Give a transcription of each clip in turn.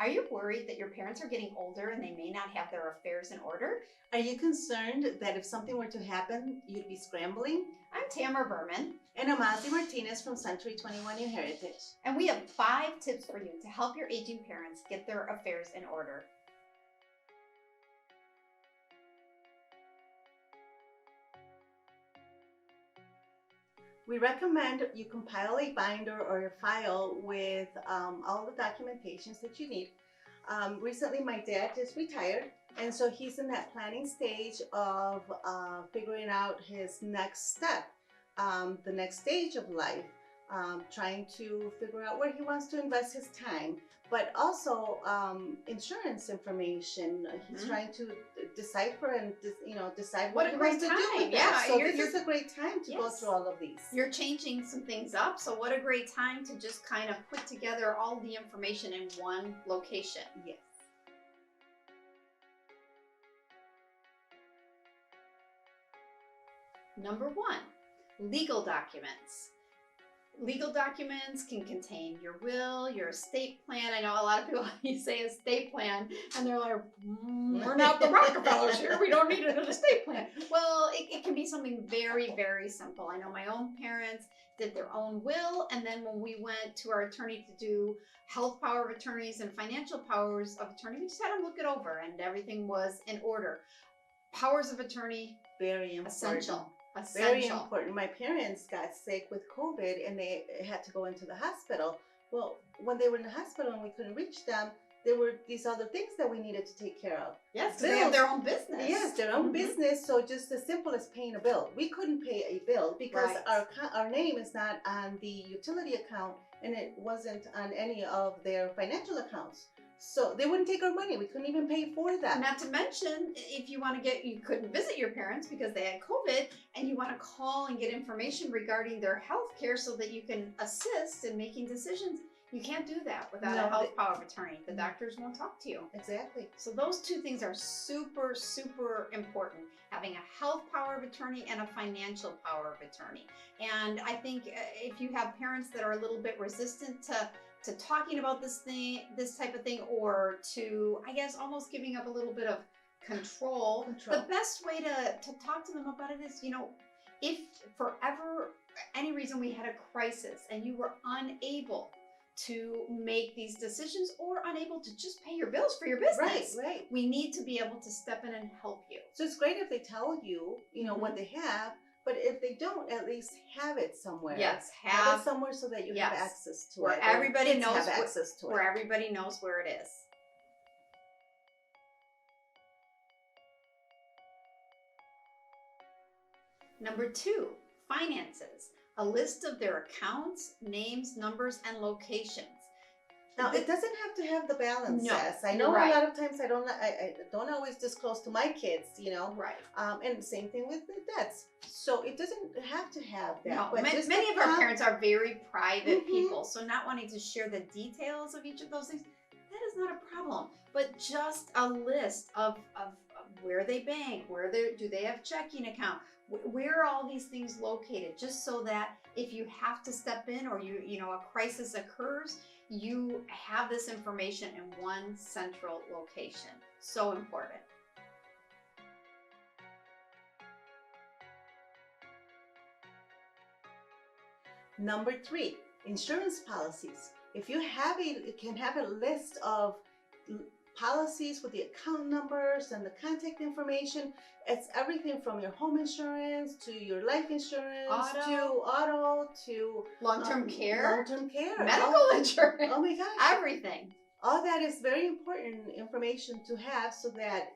Are you worried that your parents are getting older and they may not have their affairs in order? Are you concerned that if something were to happen, you'd be scrambling? I'm Tamara Berman. And I'm Ozzy Martinez from Century 21 New Heritage. And we have 5 tips for you to help your aging parents get their affairs in order. We recommend you compile a binder or a file with all the documentations that you need. Recently, my dad just retired, and so he's in that planning stage of figuring out his next step, the next stage of life, trying to figure out where he wants to invest his time, but also insurance information. He's trying to decipher and decide what he wants to do with that. So this is a great time to go through all of these. You're changing some things up, so what a great time to just kind of put together all the information in one location. Yes. Number 1, legal documents. Legal documents can contain your will, your estate plan. I know a lot of people, you say estate plan, and they're like, we're not the Rockefellers here. We don't need an estate plan. Well, it can be something very, very simple. I know my own parents did their own will, and then when we went to our attorney to do health power of attorneys and financial powers of attorney, we just had to look it over, and everything was in order. Powers of attorney, very important. Essential. Very important. My parents got sick with COVID and they had to go into the hospital. Well, when they were in the hospital and we couldn't reach them, there were these other things that we needed to take care of. Yes, because they have their own business. Yes, their own business. So just as simple as paying a bill. We couldn't pay a bill because our name is not on the utility account and it wasn't on any of their financial accounts. So they wouldn't take our money. We couldn't even pay for that. Not to mention, if you want to you couldn't visit your parents because they had COVID, and you want to call and get information regarding their health care so that you can assist in making decisions. You can't do that without a health power of attorney. The doctors won't talk to you. Exactly. So those 2 things are super, super important. Having a health power of attorney and a financial power of attorney. And I think if you have parents that are a little bit resistant to talking about this type of thing, or to, I guess, almost giving up a little bit of control. The best way to talk to them about it is, if for any reason we had a crisis and you were unable to make these decisions or unable to just pay your bills for your business. Right. We need to be able to step in and help you. So it's great if they tell you, what they have. But if they don't, at least have it somewhere. Yes, have it somewhere so that you have access to where it. Everybody knows access to it. Where everybody knows where it is. Number 2, finances. A list of their accounts, names, numbers, and locations. Now, it doesn't have to have the balances. No, I know a lot of times I don't always disclose to my kids, Right. And the same thing with the debts. So it doesn't have to have that. No, but many of our parents are very private people, so not wanting to share the details of each of those things, that is not a problem. But just a list of where they bank, do they have checking account, where are all these things located, just so that if you have to step in or a crisis occurs, you have this information in one central location. So important. Number 3, insurance policies. If you can have a list of policies with the account numbers and the contact information. It's everything from your home insurance to your life insurance to auto to long-term care, medical insurance. Oh my gosh, everything. All that is very important information to have so that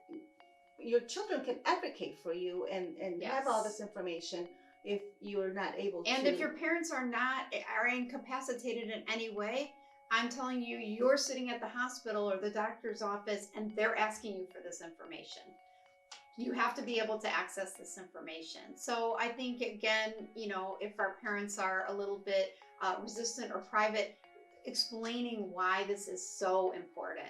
your children can advocate for you and have all this information if you're not able to. And if your parents are incapacitated in any way, I'm telling you, you're sitting at the hospital or the doctor's office and they're asking you for this information. You have to be able to access this information. So I think, again, if our parents are a little bit resistant or private, explaining why this is so important.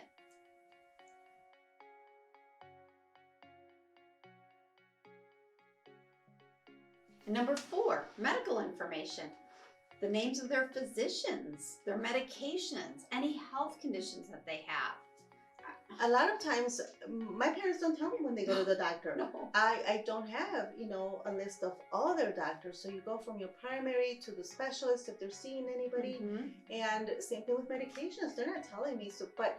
Number 4, medical information. The names of their physicians, their medications, any health conditions that they have. A lot of times, my parents don't tell me when they go to the doctor. No. I don't have, a list of all their doctors. So you go from your primary to the specialist if they're seeing anybody. Mhm. And same thing with medications. They're not telling me. So, but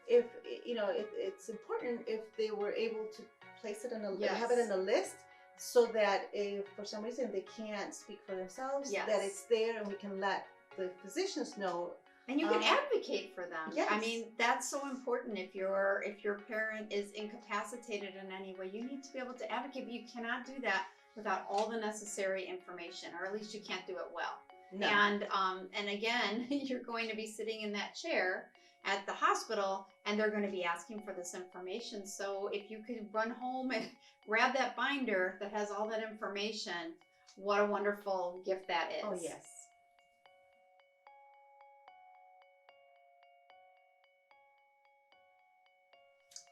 if, it's important if they were able to place it have it Yes. in a list, so that if for some reason they can't speak for themselves, Yes. that it's there and we can let the physicians know. And you can advocate for them. Yes. I mean, that's so important. If your parent is incapacitated in any way, you need to be able to advocate. But you cannot do that without all the necessary information, or at least you can't do it well. No. And again, you're going to be sitting in that chair at the hospital, and they're going to be asking for this information. So if you could run home and grab that binder that has all that information, what a wonderful gift that is. Oh, yes.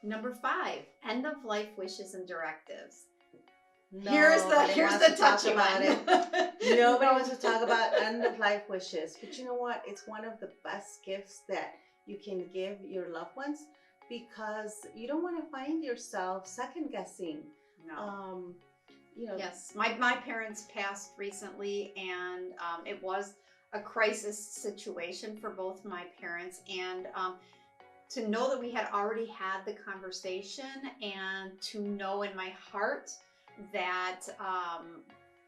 Number 5, end of life wishes and directives. No, here's the touchy about one. it. Nobody wants to talk about end of life wishes. But you know what? It's one of the best gifts that you can give your loved ones, because you don't want to find yourself second guessing. No. Yes, my parents passed recently, and it was a crisis situation for both my parents, and to know that we had already had the conversation, and to know in my heart that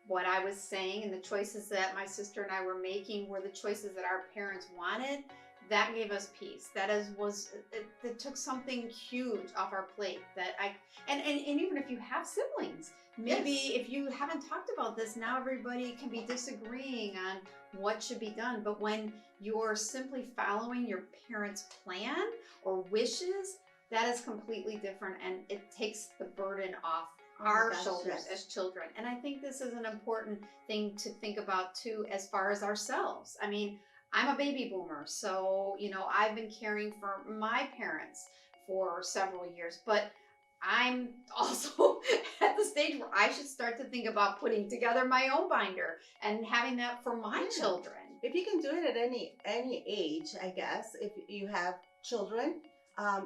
what I was saying and the choices that my sister and I were making were the choices that our parents wanted, that gave us peace. It took something huge off our plate. And even if you have siblings, maybe if you haven't talked about this, now everybody can be disagreeing on what should be done. But when you're simply following your parents' plan or wishes, that is completely different, and it takes the burden off our shoulders as children. And I think this is an important thing to think about too, as far as ourselves. I mean, I'm a baby boomer, so I've been caring for my parents for several years, but I'm also at the stage where I should start to think about putting together my own binder and having that for my children. If you can do it at any age, I guess, if you have children,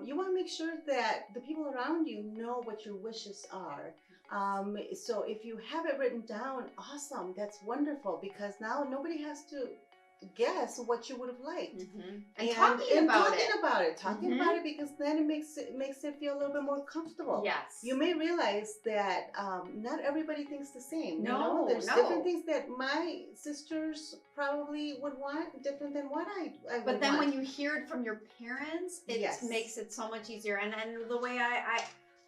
you want to make sure that the people around you know what your wishes are. So if you have it written down, awesome, that's wonderful, because now nobody has to guess what you would have liked. Mm-hmm. And talking about it, because then it makes it feel a little bit more comfortable. Yes. You may realize that not everybody thinks the same. No, there's different things that my sisters probably would want, different than what I would But then want. when you hear it from your parents, it makes it so much easier. And the way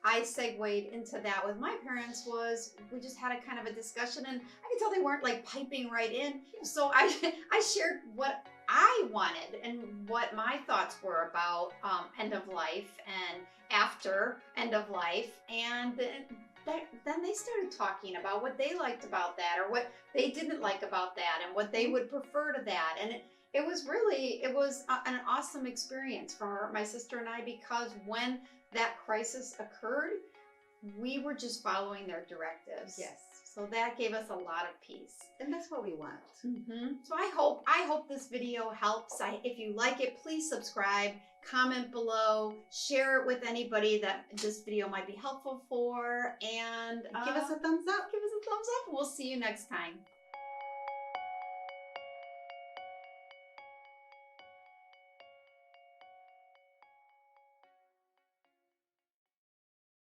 I segued into that with my parents was, we just had a kind of a discussion, and I could tell they weren't like piping right in. So I shared what I wanted and what my thoughts were about end of life and after end of life. And then they started talking about what they liked about that, or what they didn't like about that, and what they would prefer to that. And it was an awesome experience for my sister and I, because when that crisis occurred, we were just following their directives. Yes. So that gave us a lot of peace. And that's what we want. Mm-hmm. So I hope this video helps. If you like it, please subscribe, comment below, share it with anybody that this video might be helpful for, and give us a thumbs up. Give us a thumbs up. We'll see you next time.